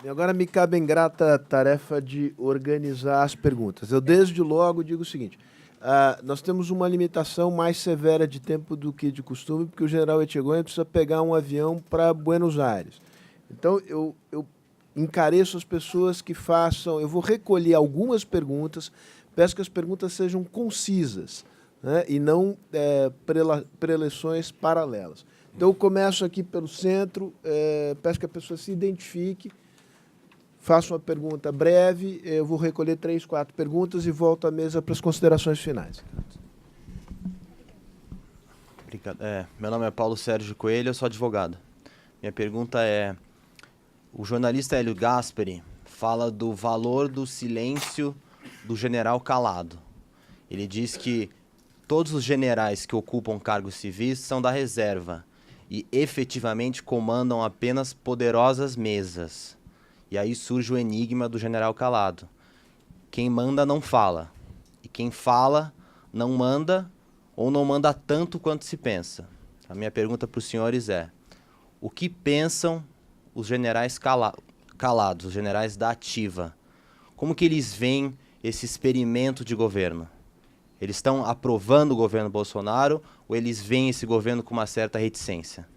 E agora me cabe a ingrata tarefa de organizar as perguntas. Eu, desde logo, digo o seguinte: nós temos uma limitação mais severa de tempo do que de costume, porque o general Etchegóin precisa pegar um avião para Buenos Aires. Então, eu encareço as pessoas que façam... Eu vou recolher algumas perguntas, peço que as perguntas sejam concisas, né, e não preleções paralelas. Então, eu começo aqui pelo centro, peço que a pessoa se identifique, faço uma pergunta breve, eu vou recolher 3, 4 perguntas e volto à mesa para as considerações finais. Obrigado. Meu nome é Paulo Sérgio Coelho, eu sou advogado. Minha pergunta é: o jornalista Hélio Gaspari fala do valor do silêncio do general calado. Ele diz que todos os generais que ocupam cargos civis são da reserva e efetivamente comandam apenas poderosas mesas. E aí surge o enigma do general calado. Quem manda não fala. E quem fala não manda ou não manda tanto quanto se pensa. A minha pergunta para os senhores é: o que pensam os generais calados, os generais da ativa? Como que eles veem esse experimento de governo? Eles estão aprovando o governo Bolsonaro ou eles veem esse governo com uma certa reticência?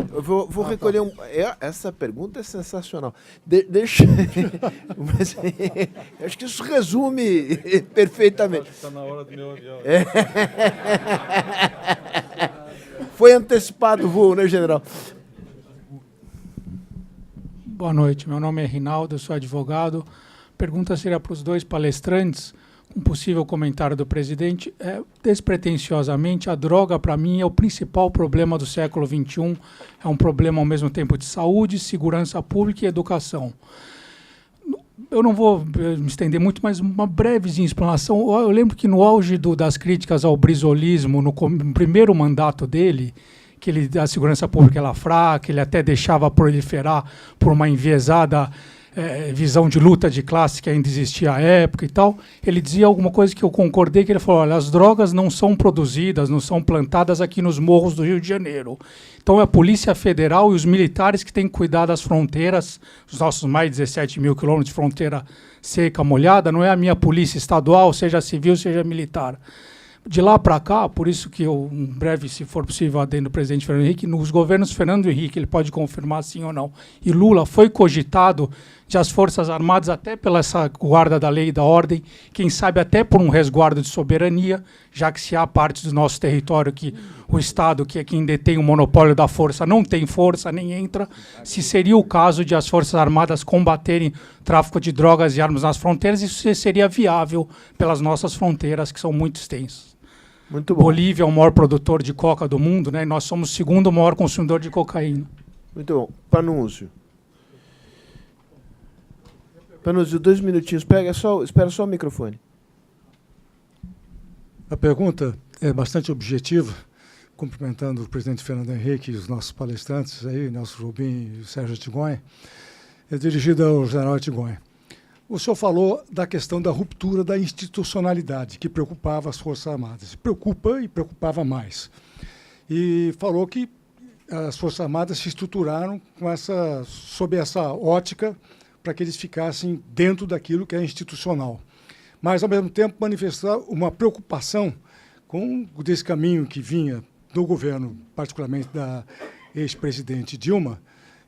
Eu vou recolher essa pergunta é sensacional. Deixa. Mas, acho que isso resume perfeitamente. Está na hora do meu avião. Foi antecipado o voo, né, general? Boa noite, meu nome é Rinaldo, eu sou advogado. Pergunta seria para os dois palestrantes. Um possível comentário do presidente: despretensiosamente, a droga, para mim, é o principal problema do século XXI. É um problema, ao mesmo tempo, de saúde, segurança pública e educação. Eu não vou me estender muito, mas uma brevezinha explanação. Eu lembro que no auge das críticas ao brizolismo, no primeiro mandato dele, que a segurança pública era fraca, ele até deixava proliferar por uma enviesada visão de luta de classe que ainda existia à época e tal. Ele dizia alguma coisa que eu concordei, que ele falou: olha, as drogas não são produzidas, não são plantadas aqui nos morros do Rio de Janeiro. Então é a Polícia Federal e os militares que têm que cuidar das fronteiras, os nossos mais de 17 mil quilômetros de fronteira seca, molhada. Não é a minha polícia estadual, seja civil, seja militar. De lá para cá, por isso que eu, em breve, se for possível, adendo do presidente Fernando Henrique, nos governos Fernando Henrique, ele pode confirmar sim ou não, e Lula, foi cogitado de as Forças Armadas, até pela essa guarda da lei e da ordem, quem sabe até por um resguardo de soberania, já que se há partes do nosso território que o Estado, que é quem detém o monopólio da força, não tem força, nem entra, se seria o caso de as Forças Armadas combaterem tráfico de drogas e armas nas fronteiras, isso seria viável pelas nossas fronteiras, que são muito extensas. Muito bom. Bolívia é o maior produtor de coca do mundo, né? Nós somos o segundo maior consumidor de cocaína. Muito bom. Panunzio. Panunzio, 2 minutinhos. Espera só o microfone. A pergunta é bastante objetiva, cumprimentando o presidente Fernando Henrique e os nossos palestrantes aí, Nelson Jobim e o Sérgio Etchegóin, é dirigida ao general Etchegóin. O senhor falou da questão da ruptura da institucionalidade, que preocupava as Forças Armadas. Preocupa e preocupava mais. E falou que as Forças Armadas se estruturaram sob essa ótica para que eles ficassem dentro daquilo que é institucional. Mas, ao mesmo tempo, manifestar uma preocupação com desse caminho que vinha do governo, particularmente da ex-presidente Dilma,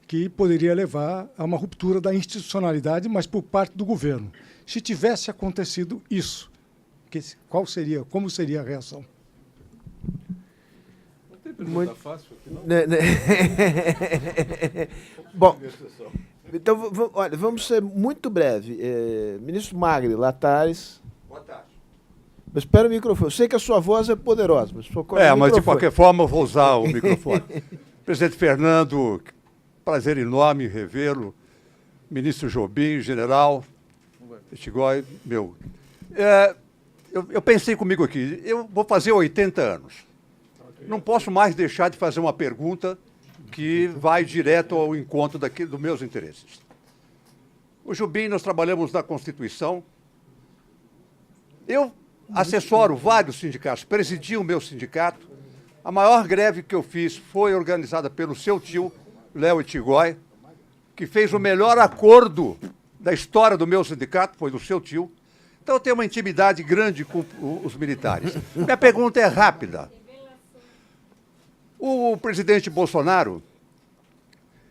que poderia levar a uma ruptura da institucionalidade, mas por parte do governo. Se tivesse acontecido isso, como seria a reação? Não tem pergunta fácil aqui, não? Bom, então, olha, vamos ser muito breve. Ministro Magri, Latares. Boa tarde. Mas espera o microfone. Eu sei que a sua voz é poderosa, mas mas de qualquer forma eu vou usar o microfone. Presidente Fernando, prazer enorme revê-lo. Ministro Jobim, general Etchegóin, meu. Eu pensei comigo aqui, eu vou fazer 80 anos. Não posso mais deixar de fazer uma pergunta que vai direto ao encontro dos meus interesses. O Jobim, nós trabalhamos na Constituição. Eu assessoro vários sindicatos, presidi o meu sindicato. A maior greve que eu fiz foi organizada pelo seu tio, Léo Etchegóin, que fez o melhor acordo da história do meu sindicato, foi do seu tio. Então eu tenho uma intimidade grande com os militares. Minha pergunta é rápida. O presidente Bolsonaro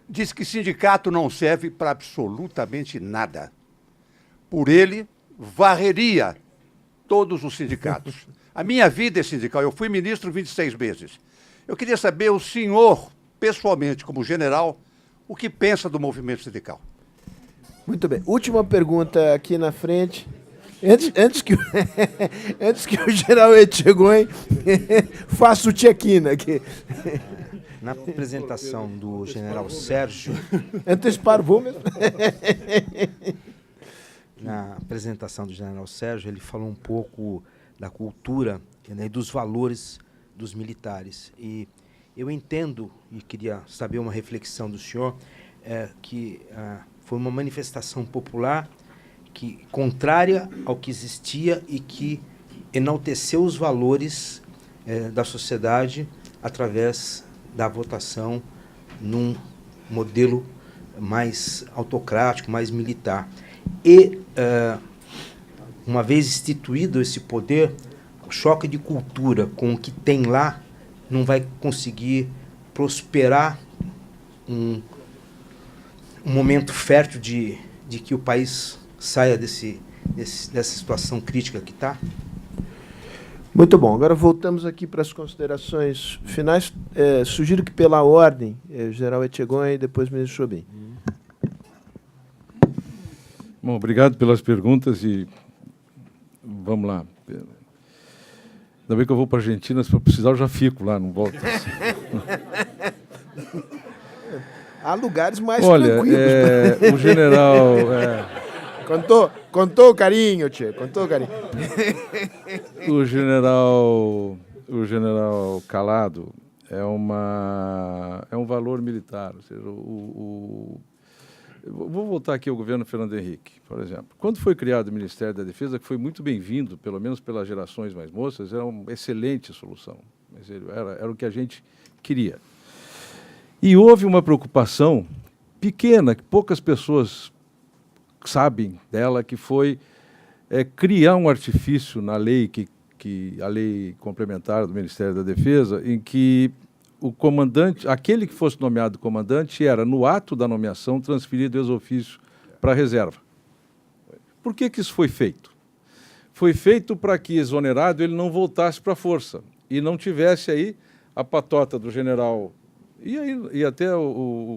disse que sindicato não serve para absolutamente nada. Por ele, varreria todos os sindicatos. A minha vida é sindical, eu fui ministro 26 meses. Eu queria saber, o senhor, pessoalmente, como general, o que pensa do movimento sindical? Muito bem. Última pergunta aqui na frente. Antes que o general Etchegóin faça o check-in aqui. Na apresentação do general Sérgio, Antecipar, vou mesmo. na apresentação do general Sérgio, ele falou um pouco da cultura, né, e dos valores dos militares. E eu entendo, e queria saber uma reflexão do senhor, que foi uma manifestação popular que contrária ao que existia e que enalteceu os valores da sociedade através da votação num modelo mais autocrático, mais militar. E, uma vez instituído esse poder, o choque de cultura com o que tem lá não vai conseguir prosperar um momento fértil de que o país saia dessa situação crítica que está? Muito bom. Agora voltamos aqui para as considerações finais. Sugiro que, pela ordem, general Etchegóin e depois o ministro Jobim. Bom, obrigado pelas perguntas e vamos lá. Ainda bem que eu vou para a Argentina, se for precisar eu já fico lá, não volto. Há lugares mais Olha, tranquilos. o general... Contou o carinho, tchê, contou o carinho. O general Calado é um valor militar. Ou seja, vou voltar aqui ao governo Fernando Henrique, por exemplo. Quando foi criado o Ministério da Defesa, que foi muito bem-vindo, pelo menos pelas gerações mais moças, era uma excelente solução. Era o que a gente queria. E houve uma preocupação pequena, que poucas pessoas sabem dela, que foi criar um artifício na lei, a lei complementar do Ministério da Defesa, em que o comandante, aquele que fosse nomeado comandante, era, no ato da nomeação, transferido ex ofício para a reserva. Por que isso foi feito? Foi feito para que, exonerado, ele não voltasse para a força e não tivesse aí a patota do general. E até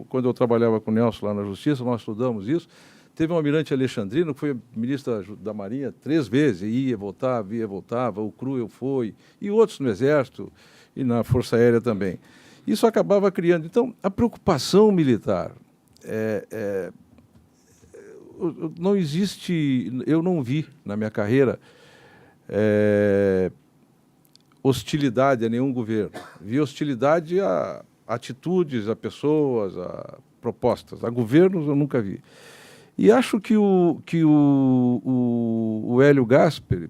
quando eu trabalhava com o Nelson lá na Justiça, nós estudamos isso. Teve um almirante Alexandrino, que foi ministro da Marinha 3 vezes, ia, voltava, o Cruel foi, e outros no Exército e na Força Aérea também. Isso acabava criando. Então, a preocupação militar não existe, eu não vi na minha carreira hostilidade a nenhum governo. Vi hostilidade a atitudes, a pessoas, a propostas. A governos eu nunca vi. E acho que o Hélio Gasperi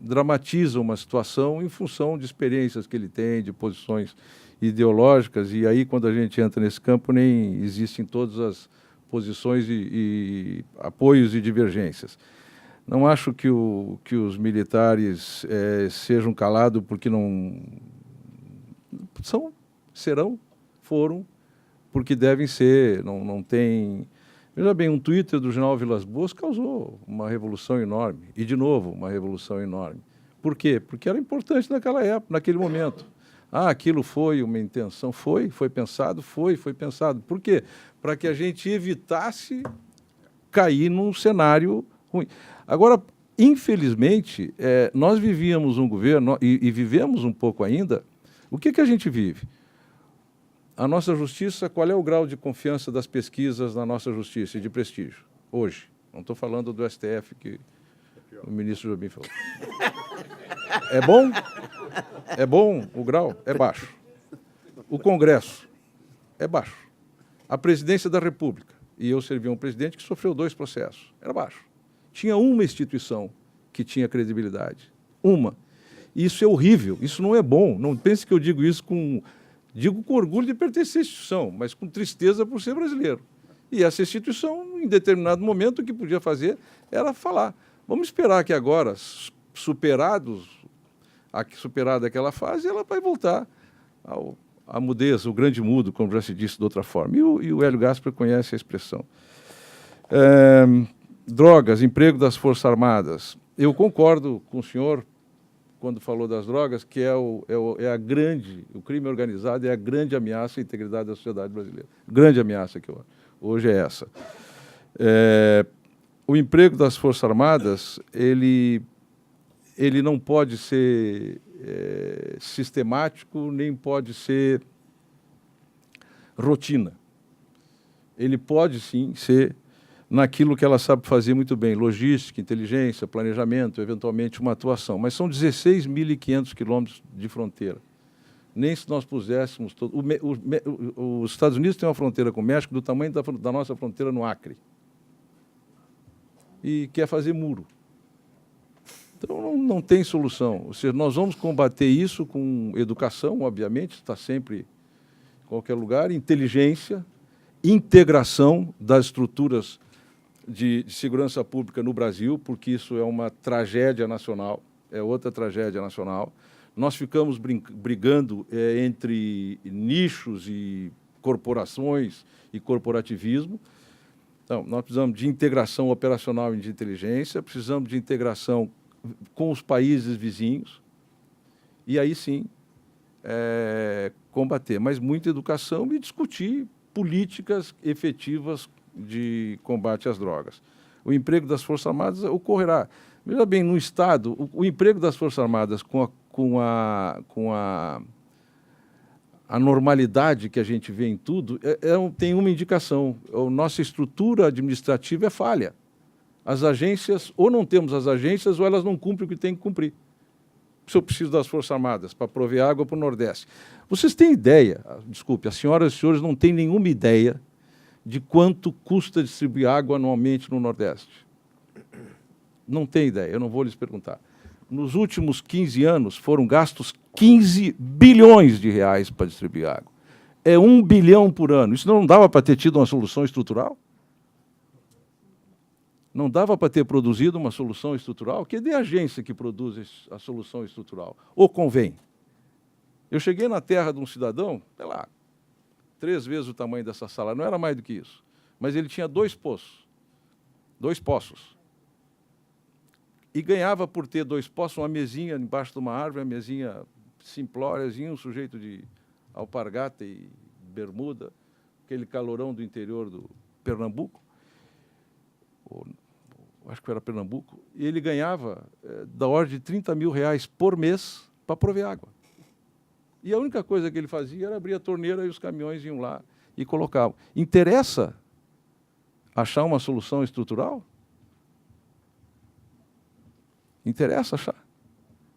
dramatiza uma situação em função de experiências que ele tem, de posições ideológicas, e aí, quando a gente entra nesse campo, nem existem todas as posições e apoios e divergências. Não acho que os militares sejam calados porque não... foram, porque devem ser, não tem... Veja bem, um Twitter do general Vilas Boas causou uma revolução enorme, e de novo, uma revolução enorme. Por quê? Porque era importante naquela época, naquele momento. Aquilo foi uma intenção, foi pensado. Por quê? Para que a gente evitasse cair num cenário ruim. Agora, infelizmente, nós vivíamos um governo, e vivemos um pouco ainda. O que a gente vive? A nossa justiça, qual é o grau de confiança das pesquisas na nossa justiça e de prestígio? Hoje. Não estou falando do STF, que o ministro Jobim falou. É bom? É bom o grau? É baixo. O Congresso? É baixo. A Presidência da República, e eu servi um presidente que sofreu 2 processos, era baixo. Tinha uma instituição que tinha credibilidade. Uma. Isso é horrível, isso não é bom. Não pense que eu digo isso Digo com orgulho de pertencer à instituição, mas com tristeza por ser brasileiro. E essa instituição, em determinado momento, o que podia fazer era falar. Vamos esperar que agora, superada aquela fase, ela vai voltar à mudez, o grande mudo, como já se disse de outra forma. E o Hélio Gaspari conhece a expressão. Drogas, emprego das Forças Armadas. Eu concordo com o senhor, quando falou das drogas, que o crime organizado é a grande ameaça à integridade da sociedade brasileira. Grande ameaça que hoje é essa. O emprego das Forças Armadas, ele não pode ser sistemático, nem pode ser rotina. Ele pode, sim, ser naquilo que ela sabe fazer muito bem, logística, inteligência, planejamento, eventualmente uma atuação. Mas são 16.500 quilômetros de fronteira. Nem se nós puséssemos... Os Estados Unidos têm uma fronteira com o México do tamanho da nossa fronteira no Acre. E quer fazer muro. Então, não tem solução. Ou seja, nós vamos combater isso com educação, obviamente, está sempre em qualquer lugar, inteligência, integração das estruturas de segurança pública no Brasil, porque isso é uma tragédia nacional, é outra tragédia nacional. Nós ficamos brigando entre nichos e corporações e corporativismo. Então, nós precisamos de integração operacional e de inteligência, precisamos de integração com os países vizinhos, e aí sim combater. Mas muita educação e discutir políticas efetivas de combate às drogas. O emprego das Forças Armadas ocorrerá. Veja bem, no Estado, o emprego das Forças Armadas com a normalidade que a gente vê em tudo, tem uma indicação. A nossa estrutura administrativa é falha. As agências, ou não temos as agências, ou elas não cumprem o que têm que cumprir. Se eu preciso das Forças Armadas para prover água para o Nordeste. Vocês têm ideia, desculpe, as senhoras e os senhores não têm nenhuma ideia de quanto custa distribuir água anualmente no Nordeste. Não tem ideia, eu não vou lhes perguntar. Nos últimos 15 anos foram gastos 15 bilhões de reais para distribuir água. É 1 bilhão por ano. Isso não dava para ter tido uma solução estrutural? Não dava para ter produzido uma solução estrutural? Que é a agência que produz a solução estrutural? Ou convém? Eu cheguei na terra de um cidadão, sei lá, 3 vezes o tamanho dessa sala, não era mais do que isso. Mas ele tinha 2 poços. 2 poços. E ganhava por ter 2 poços, uma mesinha embaixo de uma árvore, uma mesinha simplóriazinha, um sujeito de alpargata e bermuda, aquele calorão do interior do Pernambuco, acho que era Pernambuco, e ele ganhava da ordem de 30 mil reais por mês para prover água. E a única coisa que ele fazia era abrir a torneira e os caminhões iam lá e colocavam. Interessa achar uma solução estrutural? Interessa achar.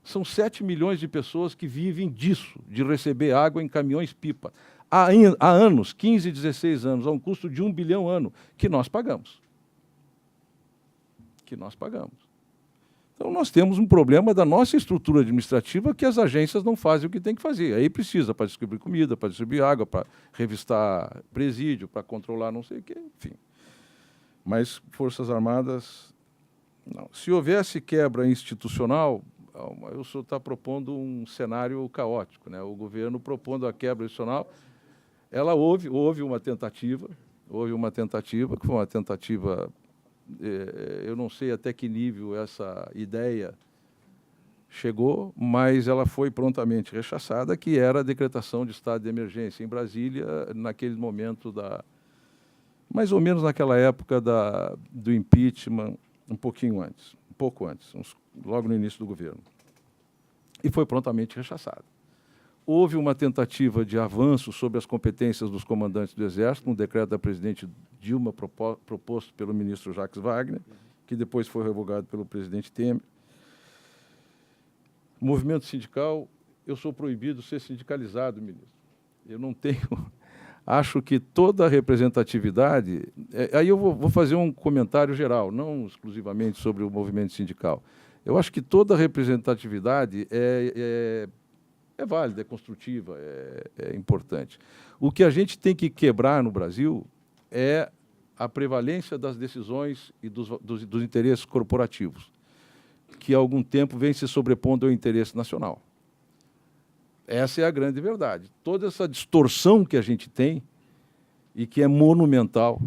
São 7 milhões de pessoas que vivem disso, de receber água em caminhões-pipa. Há anos, 15, 16 anos, a um custo de 1 bilhão ano, que nós pagamos. Então, nós temos um problema da nossa estrutura administrativa que as agências não fazem o que tem que fazer. Aí precisa para distribuir comida, para distribuir água, para revistar presídio, para controlar não sei o quê, enfim. Mas Forças Armadas, não. Se houvesse quebra institucional, o senhor está propondo um cenário caótico, né? O governo propondo a quebra institucional, houve uma tentativa, que foi uma tentativa... eu não sei até que nível essa ideia chegou, mas ela foi prontamente rechaçada, que era a decretação de estado de emergência em Brasília, naquele momento, mais ou menos naquela época do impeachment, um pouco antes, logo no início do governo. E foi prontamente rechaçada. Houve uma tentativa de avanço sobre as competências dos comandantes do Exército, um decreto da presidente Dilma proposto pelo ministro Jacques Wagner, que depois foi revogado pelo presidente Temer. Movimento sindical, eu sou proibido de ser sindicalizado, ministro. Eu não tenho... Acho que toda a representatividade... aí eu vou fazer um comentário geral, não exclusivamente sobre o movimento sindical. Eu acho que toda a representatividade é válida, é construtiva, é importante. O que a gente tem que quebrar no Brasil é a prevalência das decisões e dos interesses corporativos, que há algum tempo vem se sobrepondo ao interesse nacional. Essa é a grande verdade. Toda essa distorção que a gente tem e que é monumental,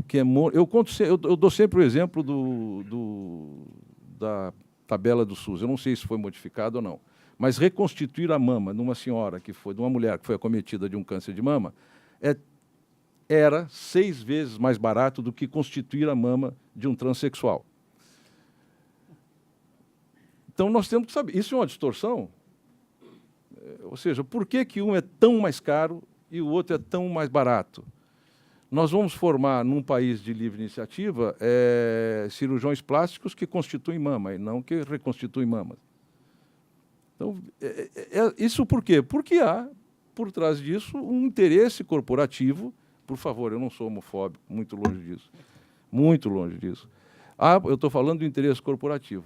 eu dou sempre o exemplo da tabela do SUS. Eu não sei se foi modificado ou não, mas reconstituir a mama de uma mulher que foi acometida de um câncer de mama era 6 vezes mais barato do que constituir a mama de um transexual. Então nós temos que saber, isso é uma distorção. Ou seja, por que um é tão mais caro e o outro é tão mais barato? Nós vamos formar, num país de livre iniciativa, cirurgiões plásticos que constituem mama e não que reconstituem mamas. Então, isso por quê? Porque há, por trás disso, um interesse corporativo. Por favor, eu não sou homofóbico, muito longe disso. Muito longe disso. Eu estou falando do interesse corporativo.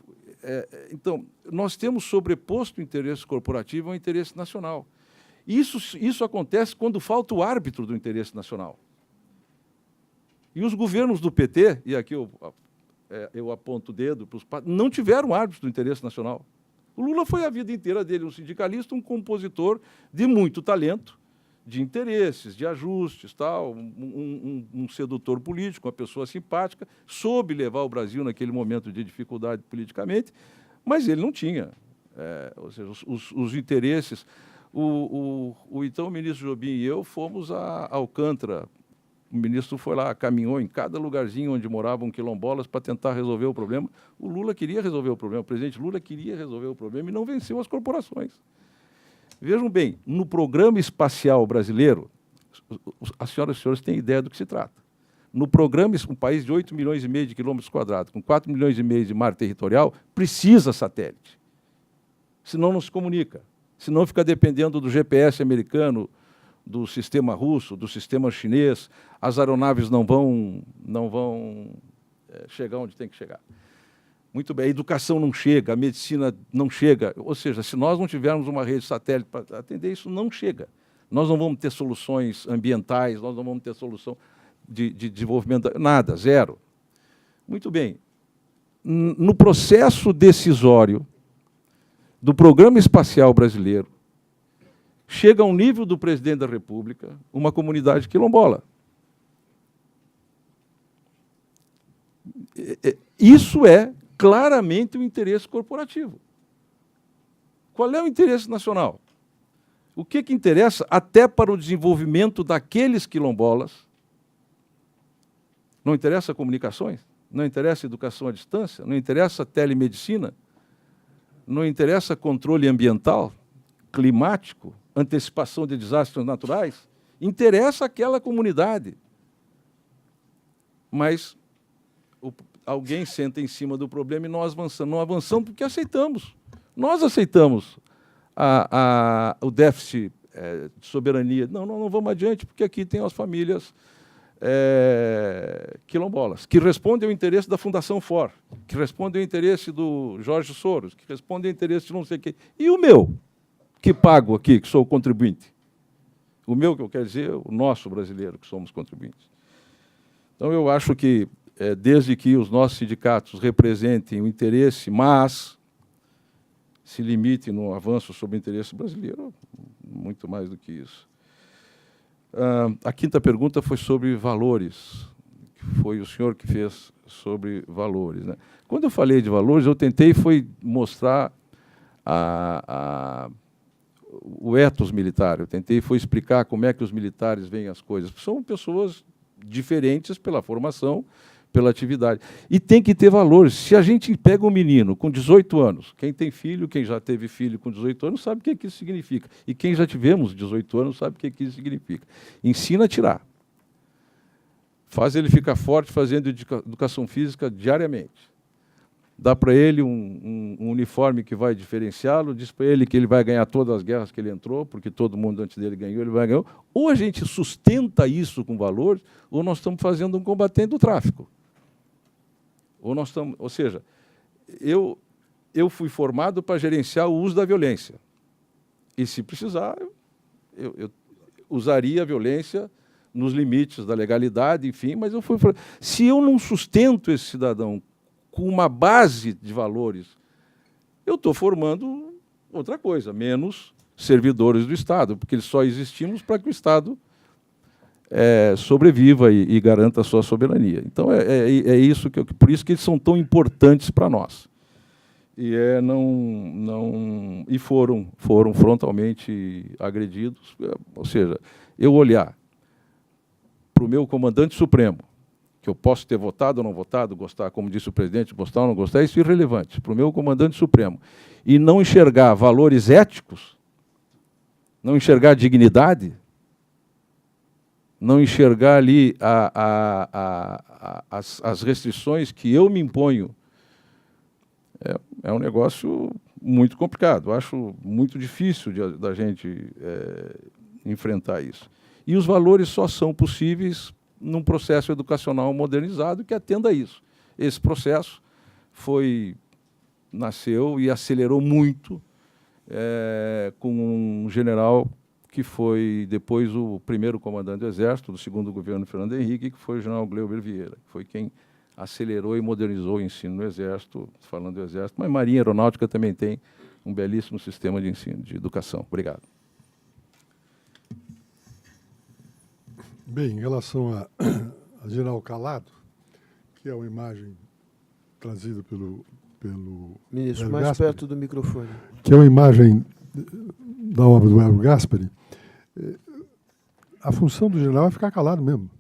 Então, nós temos sobreposto o interesse corporativo ao interesse nacional. Isso acontece quando falta o árbitro do interesse nacional. E os governos do PT, e aqui eu aponto o dedo para os não tiveram árbitro do interesse nacional. O Lula foi a vida inteira dele um sindicalista, um compositor de muito talento, de interesses, de ajustes, tal, um sedutor político, uma pessoa simpática, soube levar o Brasil naquele momento de dificuldade politicamente, mas ele não tinha. Ou seja, os interesses. Então, o ministro Jobim e eu fomos a Alcântara. O ministro foi lá, caminhou em cada lugarzinho onde moravam quilombolas para tentar resolver o problema. O Lula queria resolver o problema, o presidente Lula queria resolver o problema e não venceu as corporações. Vejam bem, no programa espacial brasileiro, as senhoras e senhores têm ideia do que se trata. No programa, um país de 8,5 milhões de quilômetros quadrados, com 4,5 milhões de mar territorial, precisa satélite. Senão não se comunica. Senão fica dependendo do GPS americano, do sistema russo, do sistema chinês, as aeronaves não vão chegar onde tem que chegar. Muito bem, a educação não chega, a medicina não chega. Ou seja, se nós não tivermos uma rede satélite para atender, isso não chega. Nós não vamos ter soluções ambientais, nós não vamos ter solução de desenvolvimento, nada, zero. Muito bem. No processo decisório do Programa Espacial Brasileiro, chega ao nível do presidente da República uma comunidade quilombola. Isso é claramente o interesse corporativo. Qual é o interesse nacional? O que interessa até para o desenvolvimento daqueles quilombolas? Não interessa comunicações? Não interessa educação à distância? Não interessa telemedicina? Não interessa controle ambiental, climático, antecipação de desastres naturais? Interessa aquela comunidade. Mas alguém senta em cima do problema e nós avançamos. Não avançamos porque aceitamos. Nós aceitamos o déficit de soberania. Não vamos adiante, porque aqui tem as famílias quilombolas, que respondem ao interesse da Fundação FOR, que respondem ao interesse do Jorge Soros, que respondem ao interesse de não sei quem. E o meu, que pago aqui, que sou o contribuinte? O meu, que eu quero dizer, o nosso brasileiro, que somos contribuintes. Então, eu acho que, desde que os nossos sindicatos representem o interesse, mas se limitem no avanço sobre o interesse brasileiro, muito mais do que isso. A quinta pergunta foi sobre valores. Foi o senhor que fez sobre valores, né? Quando eu falei de valores, eu tentei mostrar o ethos militar. Eu tentei explicar como é que os militares veem as coisas. São pessoas diferentes pela formação, pela atividade. E tem que ter valores. Se a gente pega um menino com 18 anos, quem tem filho, quem já teve filho com 18 anos, sabe o que isso significa. E quem já tivemos 18 anos sabe o que isso significa. Ensina a tirar. Faz ele ficar forte fazendo educação física diariamente. Dá para ele um uniforme que vai diferenciá-lo, diz para ele que ele vai ganhar todas as guerras que ele entrou, porque todo mundo antes dele ganhou, ele vai ganhar. Ou a gente sustenta isso com valores, ou nós estamos fazendo um combatente do tráfico. Ou seja, eu fui formado para gerenciar o uso da violência. E, se precisar, eu usaria a violência nos limites da legalidade, enfim, mas eu fui... Se eu não sustento esse cidadão com uma base de valores, eu estou formando outra coisa, menos servidores do Estado, porque só existimos para que o Estado sobreviva e garanta a sua soberania. Então, é isso por isso que eles são tão importantes para nós. E foram frontalmente agredidos. Ou seja, eu olhar para o meu comandante supremo, que eu posso ter votado ou não votado, gostar, como disse o presidente, gostar ou não gostar, isso é irrelevante. Para o meu comandante supremo, e não enxergar valores éticos, não enxergar dignidade, não enxergar ali as restrições que eu me imponho, é um negócio muito complicado. Acho muito difícil da gente enfrentar isso. E os valores só são possíveis num processo educacional modernizado que atenda a isso. Esse processo nasceu e acelerou muito com um general que foi depois o primeiro comandante do Exército, do segundo governo Fernando Henrique, que foi o general Gleuber Vieira, que foi quem acelerou e modernizou o ensino no Exército, falando do Exército, mas Marinha e Aeronáutica também tem um belíssimo sistema de ensino, de educação. Obrigado. Bem, em relação a General Calado, que é uma imagem trazida pelo Ministro, Hélio mais Gaspari, perto do microfone. que é uma imagem da obra do Hélio Gaspari, a função do general é ficar calado mesmo.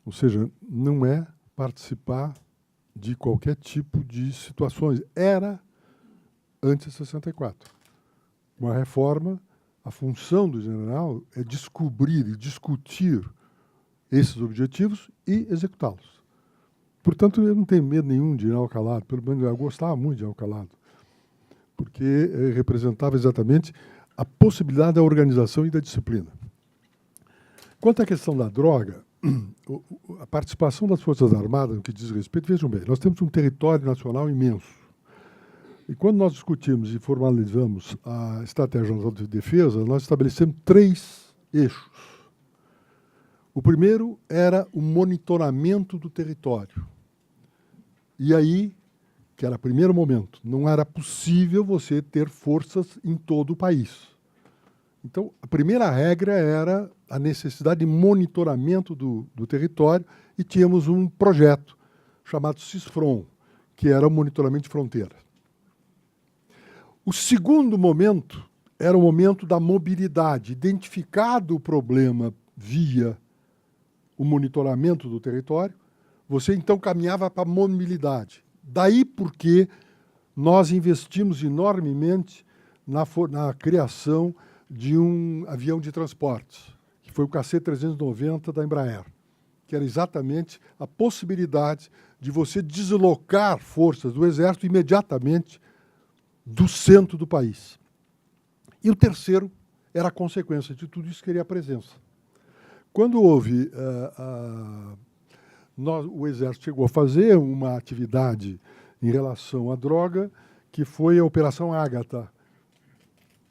Ou seja, não é participar de qualquer tipo de situações. Era antes de 64. Com a reforma, a função do general é descobrir e discutir esses objetivos e executá-los. Portanto, eu não tenho medo nenhum de general Calado. Pelo menos eu gostava muito de general Calado, porque representava exatamente a possibilidade da organização e da disciplina. Quanto à questão da droga, a participação das Forças Armadas no que diz respeito, vejam bem, nós temos um território nacional imenso. E quando nós discutimos e formalizamos a Estratégia Nacional de Defesa, nós estabelecemos 3 eixos. O primeiro era o monitoramento do território. E aí, que era o primeiro momento, não era possível você ter forças em todo o país. Então, a primeira regra era a necessidade de monitoramento do território, e tínhamos um projeto chamado CISFRON, que era o monitoramento de fronteira. O segundo momento era o momento da mobilidade. Identificado o problema via o monitoramento do território, você então caminhava para a mobilidade. Daí porque nós investimos enormemente na criação de um avião de transportes, que foi o KC-390 da Embraer, que era exatamente a possibilidade de você deslocar forças do Exército imediatamente do centro do país. E o terceiro era a consequência de tudo isso, que seria a presença. Quando houve... o Exército chegou a fazer uma atividade em relação à droga, que foi a Operação Ágata,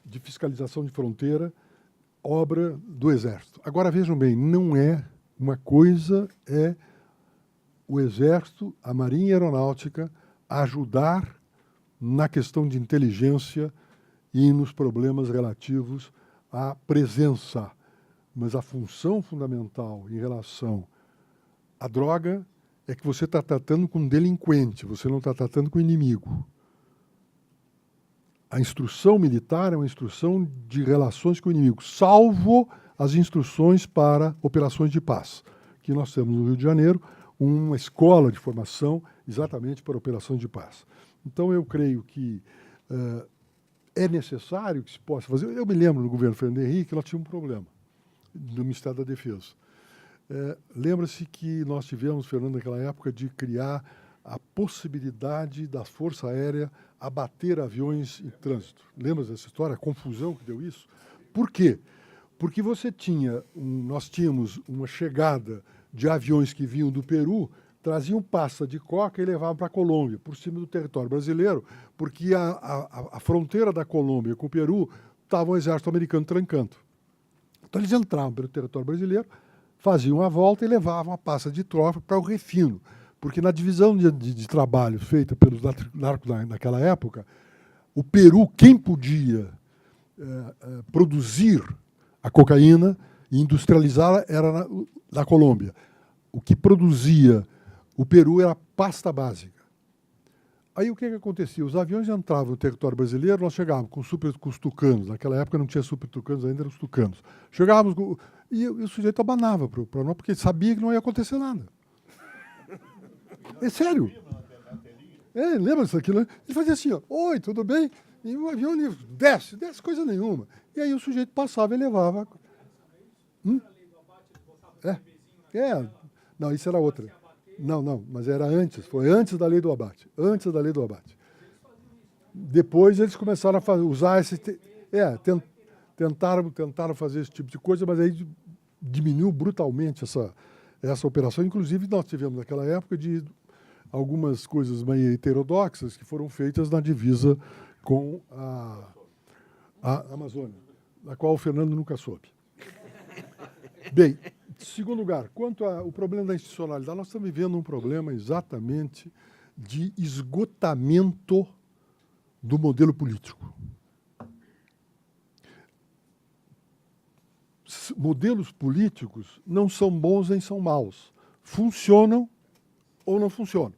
de fiscalização de fronteira, obra do Exército. Agora, vejam bem, não é uma coisa, é o Exército, a Marinha e a Aeronáutica ajudar na questão de inteligência e nos problemas relativos à presença. Mas a função fundamental em relação à droga é que você está tratando com um delinquente, você não está tratando com inimigo. A instrução militar é uma instrução de relações com o inimigo, salvo as instruções para operações de paz, que nós temos no Rio de Janeiro uma escola de formação exatamente para operações de paz. Então, eu creio que é necessário que se possa fazer. Eu me lembro, no governo Fernando Henrique, nós tínhamos um problema no Ministério da Defesa. Lembra-se que nós tivemos, Fernando, naquela época, de criar a possibilidade da Força Aérea abater aviões em trânsito. Lembra dessa história? A confusão que deu isso? Por quê? Porque nós tínhamos uma chegada de aviões que vinham do Peru, traziam pasta de coca e levavam para a Colômbia, por cima do território brasileiro, porque a fronteira da Colômbia com o Peru estava o exército americano trancando. Então eles entravam pelo território brasileiro, faziam a volta e levavam a pasta de trofa para o refino, porque na divisão de trabalho feita pelos narcos naquela época, o Peru, quem podia produzir a cocaína e industrializá-la era na Colômbia. O que produzia o Peru era pasta básica. Aí o que acontecia? Os aviões entravam no território brasileiro, nós chegávamos com os tucanos. Naquela época não tinha super tucanos, ainda eram os tucanos. Chegávamos e o sujeito abanava para nós, porque sabia que não ia acontecer nada. É sério. Lembra disso aqui? Ele fazia assim, ó, oi, tudo bem? E o avião desce coisa nenhuma. E aí o sujeito passava e levava. Não, isso era outra. Não, mas era antes, foi antes da lei do abate. Antes da lei do abate. Depois eles começaram a usar esse. Tentaram fazer esse tipo de coisa, mas aí diminuiu brutalmente essa operação. Inclusive, nós tivemos naquela época de algumas coisas meio heterodoxas que foram feitas na divisa com a Amazônia, da qual o Fernando nunca soube. Bem, em segundo lugar, quanto ao problema da institucionalidade, nós estamos vivendo um problema exatamente de esgotamento do modelo político. Modelos políticos não são bons nem são maus. Funcionam ou não funcionam.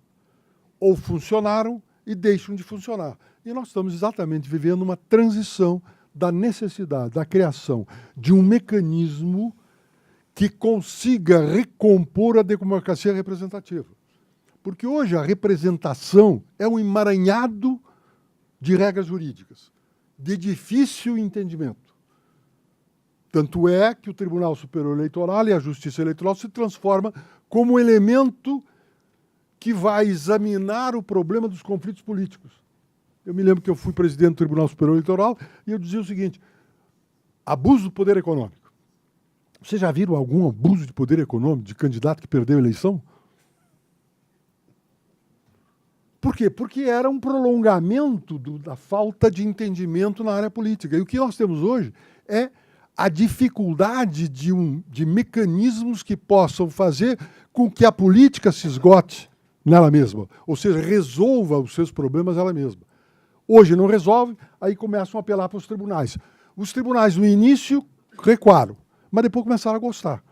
Ou funcionaram e deixam de funcionar. E nós estamos exatamente vivendo uma transição da necessidade, da criação de um mecanismo que consiga recompor a democracia representativa. Porque hoje a representação é um emaranhado de regras jurídicas, de difícil entendimento. Tanto é que o Tribunal Superior Eleitoral e a Justiça Eleitoral se transformam como elemento que vai examinar o problema dos conflitos políticos. Eu me lembro que eu fui presidente do Tribunal Superior Eleitoral e eu dizia o seguinte: abuso do poder econômico. Vocês já viram algum abuso de poder econômico de candidato que perdeu a eleição? Por quê? Porque era um prolongamento da falta de entendimento na área política. E o que nós temos hoje é a dificuldade de mecanismos que possam fazer com que a política se esgote nela mesma, ou seja, resolva os seus problemas ela mesma. Hoje não resolve, aí começam a apelar para os tribunais. Os tribunais, no início, recuaram, mas depois começaram a gostar.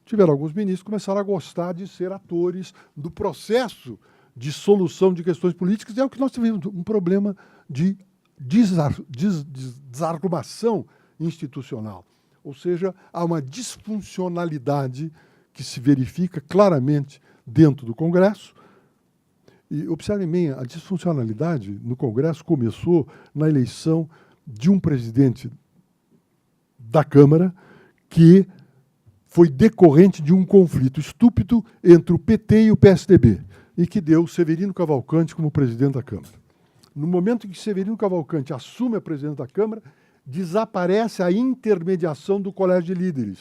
Tiveram alguns ministros que começaram a gostar de ser atores do processo de solução de questões políticas, e é o que nós tivemos, um problema de desarrumação institucional. Ou seja, há uma disfuncionalidade que se verifica claramente dentro do Congresso. E observem bem, a disfuncionalidade no Congresso começou na eleição de um presidente da Câmara que foi decorrente de um conflito estúpido entre o PT e o PSDB, e que deu Severino Cavalcante como presidente da Câmara. No momento em que Severino Cavalcante assume a presidência da Câmara, desaparece a intermediação do colégio de líderes.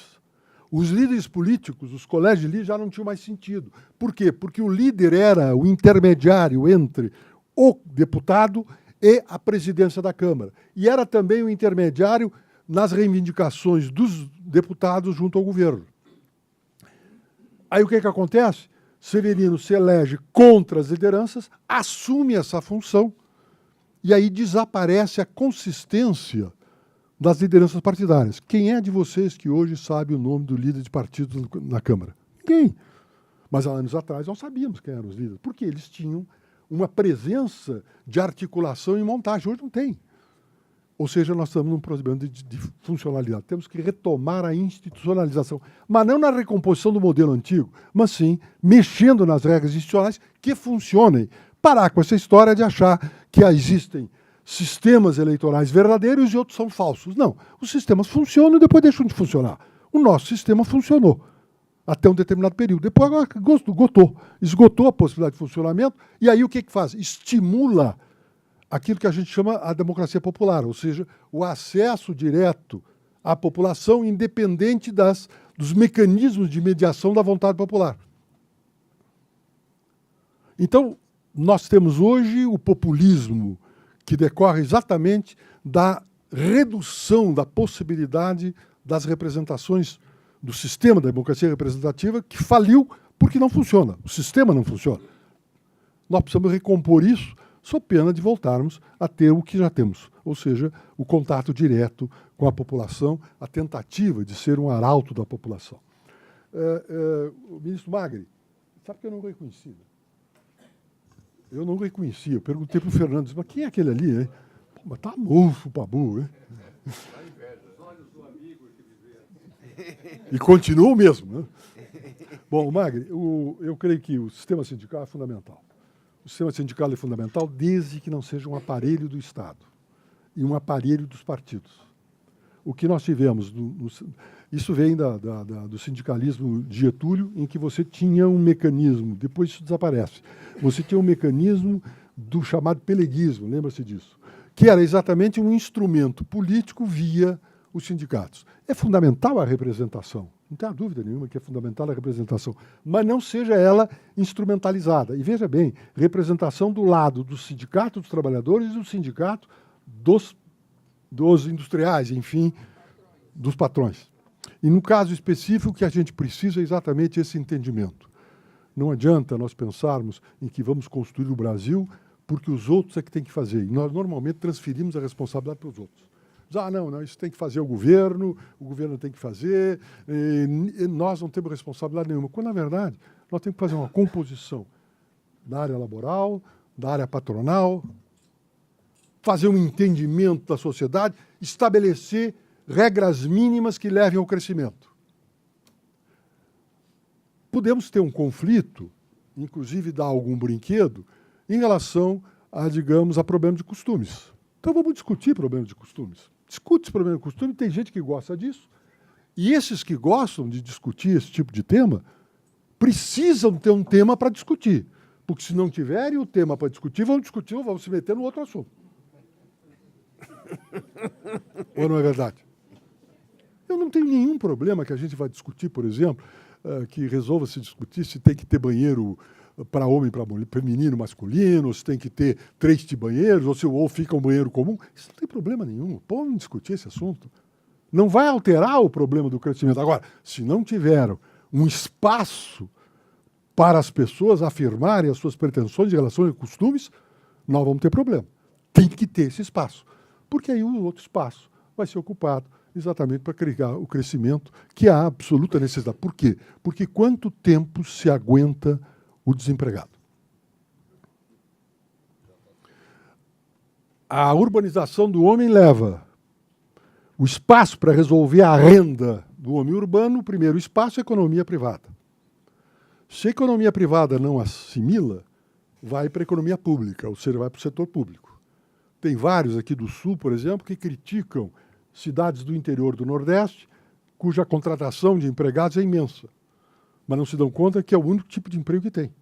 Os líderes políticos, os colégios de líderes, já não tinham mais sentido. Por quê? Porque o líder era o intermediário entre o deputado e a presidência da Câmara. E era também o intermediário nas reivindicações dos deputados junto ao governo. Aí o que acontece? Severino se elege contra as lideranças, assume essa função, e aí desaparece a consistência das lideranças partidárias. Quem é de vocês que hoje sabe o nome do líder de partido na Câmara? Ninguém. Mas há anos atrás nós sabíamos quem eram os líderes, porque eles tinham uma presença de articulação e montagem. Hoje não tem. Ou seja, nós estamos num problema de funcionalidade. Temos que retomar a institucionalização, mas não na recomposição do modelo antigo, mas sim mexendo nas regras institucionais que funcionem. Parar com essa história de achar que existem sistemas eleitorais verdadeiros e outros são falsos. Não, os sistemas funcionam e depois deixam de funcionar. O nosso sistema funcionou até um determinado período. Depois agora esgotou a possibilidade de funcionamento, e aí o que faz? Estimula aquilo que a gente chama a democracia popular, ou seja, o acesso direto à população independente dos mecanismos de mediação da vontade popular. Então, nós temos hoje o populismo que decorre exatamente da redução da possibilidade das representações do sistema da democracia representativa, que faliu porque não funciona. O sistema não funciona. Nós precisamos recompor isso, sob pena de voltarmos a ter o que já temos, ou seja, o contato direto com a população, a tentativa de ser um arauto da população. O ministro Magri, sabe que eu não reconheci, né? Eu não reconhecia. Eu perguntei para o Fernando, disse, mas quem é aquele ali, hein? Pô, mas tá mofo o Pabu, hein? E continua o mesmo, né? Bom, Magri, eu creio que o sistema sindical é fundamental. O sistema sindical é fundamental desde que não seja um aparelho do Estado e um aparelho dos partidos. O que nós tivemos, isso vem do sindicalismo de Getúlio, em que você tinha um mecanismo, depois isso desaparece, você tinha um mecanismo do chamado peleguismo, lembra-se disso, que era exatamente um instrumento político via os sindicatos. É fundamental a representação, não tem dúvida nenhuma que é fundamental a representação, mas não seja ela instrumentalizada. E veja bem, representação do lado do sindicato dos trabalhadores e do sindicato dos industriais, enfim, dos patrões. E no caso específico, o que a gente precisa é exatamente esse entendimento. Não adianta nós pensarmos em que vamos construir o Brasil porque os outros é que têm que fazer. E nós normalmente transferimos a responsabilidade para os outros. Não, isso tem que fazer o governo tem que fazer, e nós não temos responsabilidade nenhuma. Quando, na verdade, nós temos que fazer uma composição da área laboral, da área patronal, fazer um entendimento da sociedade, estabelecer regras mínimas que levem ao crescimento. Podemos ter um conflito, inclusive dar algum brinquedo, em relação a, digamos, a problema de costumes. Então vamos discutir problema de costumes. Discute esse problema de costume, tem gente que gosta disso, e esses que gostam de discutir esse tipo de tema precisam ter um tema para discutir, porque se não tiverem o tema para discutir, vão se meter no outro assunto. Ou não é verdade? Eu não tenho nenhum problema que a gente vai discutir, por exemplo, que resolva se discutir se tem que ter banheiro para homem, para mulher, feminino, masculino, se tem que ter 3 de banheiros, ou fica um banheiro comum. Isso não tem problema nenhum. Podem discutir esse assunto. Não vai alterar o problema do crescimento. Agora, se não tiver um espaço para as pessoas afirmarem as suas pretensões em relação a costumes, nós vamos ter problema. Tem que ter esse espaço. Porque aí o outro espaço vai ser ocupado exatamente para criar o crescimento que há absoluta necessidade. Por quê? Porque quanto tempo se aguenta o desempregado? A urbanização do homem leva o espaço para resolver a renda do homem urbano, o primeiro espaço é a economia privada. Se a economia privada não assimila, vai para a economia pública, ou seja, vai para o setor público. Tem vários aqui do Sul, por exemplo, que criticam cidades do interior do Nordeste, cuja contratação de empregados é imensa, mas não se dão conta que é o único tipo de emprego que tem.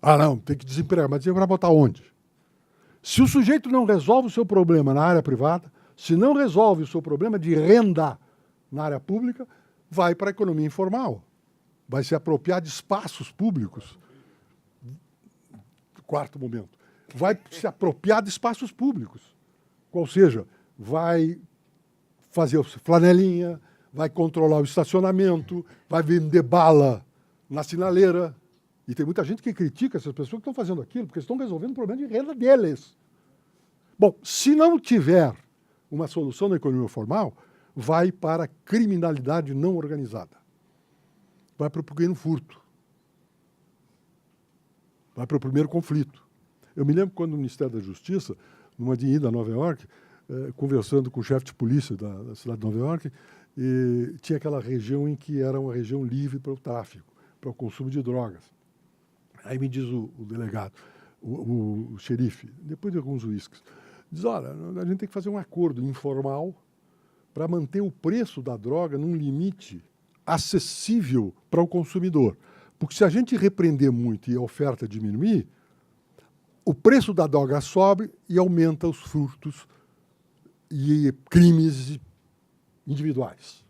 Não, tem que desempregar, mas desempregar para botar onde? Se o sujeito não resolve o seu problema na área privada, se não resolve o seu problema de renda na área pública, vai para a economia informal, vai se apropriar de espaços públicos. Quarto momento. Vai se apropriar de espaços públicos. Ou seja, vai fazer flanelinha, vai controlar o estacionamento, vai vender bala na sinaleira. E tem muita gente que critica essas pessoas que estão fazendo aquilo, porque estão resolvendo o problema de renda deles. Bom, se não tiver uma solução na economia formal, vai para a criminalidade não organizada. Vai para o pequeno furto. Vai para o primeiro conflito. Eu me lembro quando o Ministério da Justiça, numa ida a Nova York, conversando com o chefe de polícia da cidade de Nova York, e tinha aquela região em que era uma região livre para o tráfico, para o consumo de drogas. Aí me diz o delegado, o xerife, depois de alguns uísques, diz, olha, a gente tem que fazer um acordo informal para manter o preço da droga num limite acessível para o consumidor. Porque se a gente repreender muito e a oferta diminuir, o preço da droga sobe e aumenta os furtos e crimes individuais.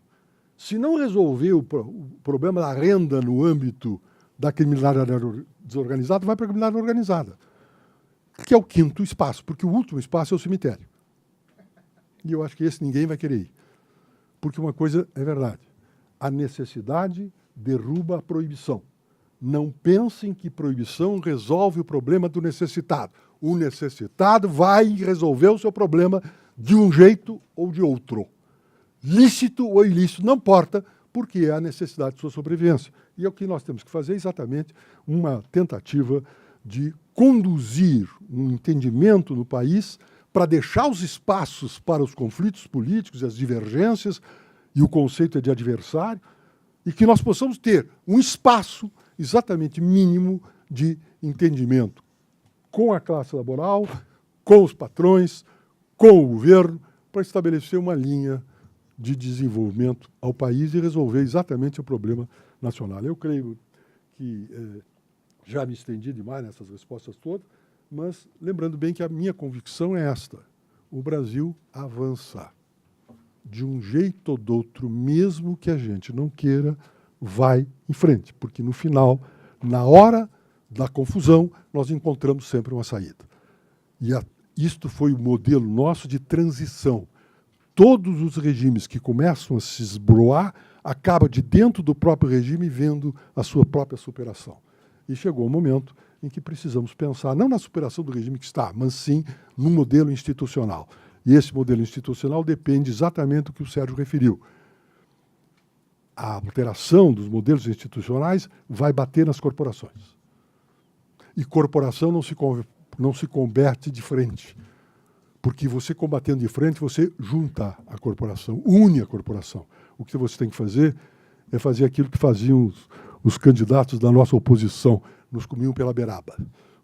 Se não resolver o problema da renda no âmbito da criminalidade desorganizada vai para a criminalidade organizada, que é o quinto espaço, porque o último espaço é o cemitério. E eu acho que esse ninguém vai querer ir. Porque uma coisa é verdade, a necessidade derruba a proibição. Não pensem que proibição resolve o problema do necessitado. O necessitado vai resolver o seu problema de um jeito ou de outro. Lícito ou ilícito, não importa, porque é a necessidade de sua sobrevivência. E é o que nós temos que fazer exatamente uma tentativa de conduzir um entendimento no país para deixar os espaços para os conflitos políticos e as divergências, e o conceito é de adversário, e que nós possamos ter um espaço exatamente mínimo de entendimento com a classe laboral, com os patrões, com o governo, para estabelecer uma linha de desenvolvimento ao país e resolver exatamente o problema nacional. Eu creio que já me estendi demais nessas respostas todas, mas lembrando bem que a minha convicção é esta: o Brasil avança. De um jeito ou de outro, mesmo que a gente não queira, vai em frente, porque no final, na hora da confusão, nós encontramos sempre uma saída. E isto foi o modelo nosso de transição. Todos os regimes que começam a se esbroar acabam de dentro do próprio regime vendo a sua própria superação. E chegou o momento em que precisamos pensar, não na superação do regime que está, mas sim no modelo institucional. E esse modelo institucional depende exatamente do que o Sérgio referiu. A alteração dos modelos institucionais vai bater nas corporações. E corporação não se converte de frente. Porque você combatendo de frente, você junta a corporação, une a corporação. O que você tem que fazer é fazer aquilo que faziam os candidatos da nossa oposição, nos comiam pela beiraba.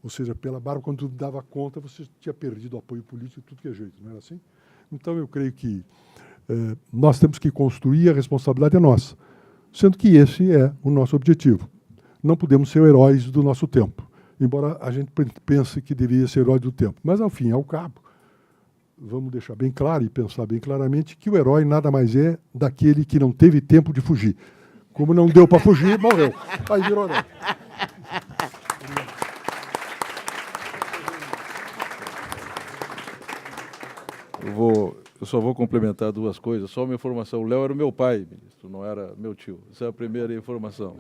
Ou seja, pela barba, quando tu dava conta, você tinha perdido o apoio político de tudo que é jeito, não era assim? Então, eu creio que nós temos que construir, a responsabilidade é nossa, sendo que esse é o nosso objetivo. Não podemos ser heróis do nosso tempo, embora a gente pense que deveria ser herói do tempo. Mas, ao fim e ao cabo, vamos deixar bem claro e pensar bem claramente que o herói nada mais é daquele que não teve tempo de fugir. Como não deu para fugir, morreu. Aí virou herói. Eu só vou complementar duas coisas. Só uma informação. O Léo era o meu pai, ministro, não era meu tio. Essa é a primeira informação.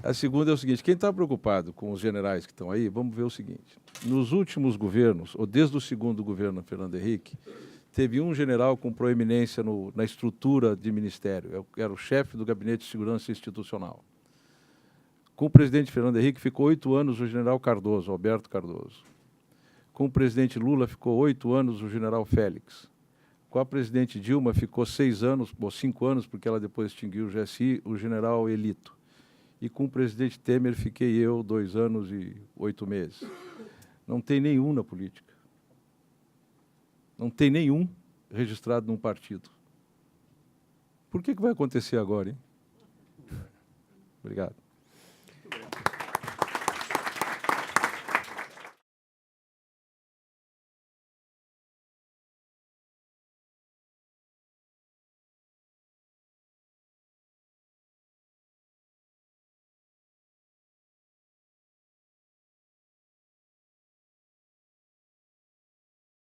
A segunda é o seguinte: quem está preocupado com os generais que estão aí, vamos ver o seguinte. Nos últimos governos, ou desde o segundo governo Fernando Henrique, teve um general com proeminência na estrutura de ministério. Era o chefe do Gabinete de Segurança Institucional. Com o presidente Fernando Henrique ficou 8 anos o general Cardoso, Alberto Cardoso. Com o presidente Lula ficou 8 anos o general Félix. Com a presidente Dilma ficou 6 anos, ou 5 anos, porque ela depois extinguiu o GSI, o general Elito. E com o presidente Temer fiquei eu 2 anos e 8 meses. Não tem nenhum na política. Não tem nenhum registrado num partido. Por que vai acontecer agora, hein? Obrigado.